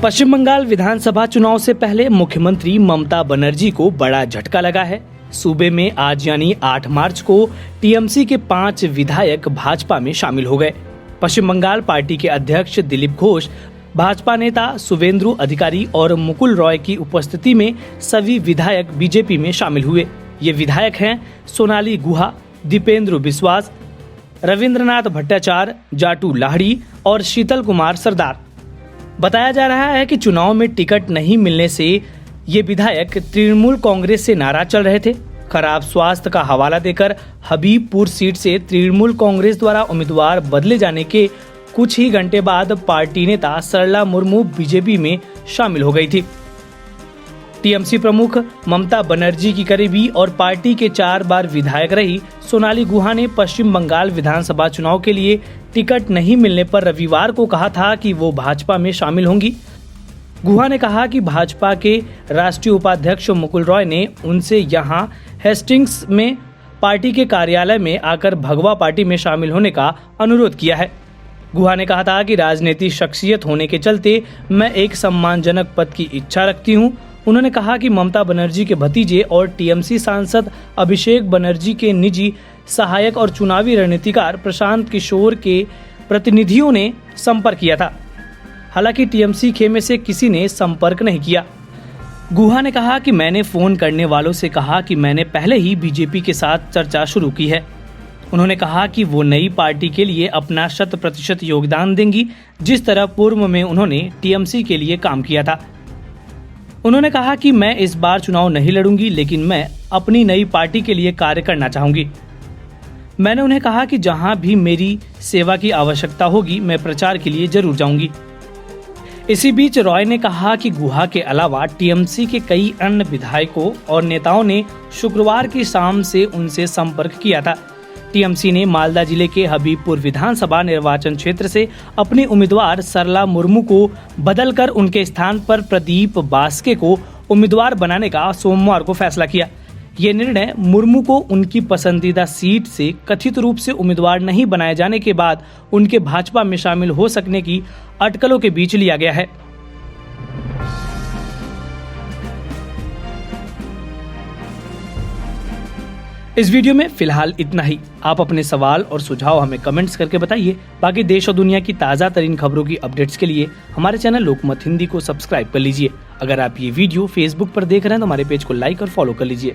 पश्चिम बंगाल विधानसभा चुनाव से पहले मुख्यमंत्री ममता बनर्जी को बड़ा झटका लगा है। सूबे में आज यानी 8 मार्च को टीएमसी के 5 विधायक भाजपा में शामिल हो गए। पश्चिम बंगाल पार्टी के अध्यक्ष दिलीप घोष, भाजपा नेता शुवेंदु अधिकारी और मुकुल रॉय की उपस्थिति में सभी विधायक बीजेपी में शामिल हुए। ये विधायक हैं सोनाली गुहा, दीपेंद्र बिस्वास, रविंद्रनाथ भट्टाचार्य, जाटू लाहड़ी और शीतल कुमार सरदार। बताया जा रहा है कि चुनाव में टिकट नहीं मिलने से ये विधायक तृणमूल कांग्रेस से नाराज चल रहे थे। खराब स्वास्थ्य का हवाला देकर हबीबपुर सीट से तृणमूल कांग्रेस द्वारा उम्मीदवार बदले जाने के कुछ ही घंटे बाद पार्टी नेता सरला मुर्मू बीजेपी में शामिल हो गई थी। टीएमसी प्रमुख ममता बनर्जी की करीबी और पार्टी के 4 बार विधायक रही सोनाली गुहा ने पश्चिम बंगाल विधानसभा चुनाव के लिए टिकट नहीं मिलने पर रविवार को कहा था कि वो भाजपा में शामिल होंगी। गुहा ने कहा कि भाजपा के राष्ट्रीय उपाध्यक्ष मुकुल रॉय ने उनसे यहां हेस्टिंग्स में पार्टी के कार्यालय में आकर भगवा पार्टी में शामिल होने का अनुरोध किया है। गुहा ने कहा था कि राजनीतिक शख्सियत होने के चलते मैं एक सम्मानजनक पद की इच्छा रखती हूं। उन्होंने कहा कि ममता बनर्जी के भतीजे और टीएमसी सांसद अभिषेक बनर्जी के निजी सहायक और चुनावी रणनीतिकार प्रशांत किशोर के प्रतिनिधियों ने संपर्क किया था। हालांकि टीएमसी खेमे से किसी ने संपर्क नहीं किया। गुहा ने कहा कि मैंने फोन करने वालों से कहा कि मैंने पहले ही बीजेपी के साथ चर्चा शुरू की है। उन्होंने कहा कि वो नई पार्टी के लिए अपना 100% योगदान देंगी, जिस तरह पूर्व में उन्होंने टीएमसी के लिए काम किया था। उन्होंने कहा कि मैं इस बार चुनाव नहीं लड़ूंगी, लेकिन मैं अपनी नई पार्टी के लिए कार्य करना चाहूंगी। मैंने उन्हें कहा कि जहां भी मेरी सेवा की आवश्यकता होगी मैं प्रचार के लिए जरूर जाऊंगी। इसी बीच रॉय ने कहा कि गुहा के अलावा टीएमसी के कई अन्य विधायकों और नेताओं ने शुक्रवार की शाम से उनसे संपर्क किया था। टीएमसी ने मालदा जिले के हबीबपुर विधानसभा निर्वाचन क्षेत्र से अपने उम्मीदवार सरला मुर्मू को बदलकर उनके स्थान पर प्रदीप बास्के को उम्मीदवार बनाने का सोमवार को फैसला किया। ये निर्णय मुर्मू को उनकी पसंदीदा सीट से कथित रूप से उम्मीदवार नहीं बनाए जाने के बाद उनके भाजपा में शामिल हो सकने की अटकलों के बीच लिया गया है। इस वीडियो में फिलहाल इतना ही। आप अपने सवाल और सुझाव हमें कमेंट्स करके बताइए। बाकी देश और दुनिया की ताज़ा तरीन खबरों की अपडेट्स के लिए हमारे चैनल लोकमत हिंदी को सब्सक्राइब कर लीजिए। अगर आप ये वीडियो फेसबुक पर देख रहे हैं तो हमारे पेज को लाइक और फॉलो कर लीजिए।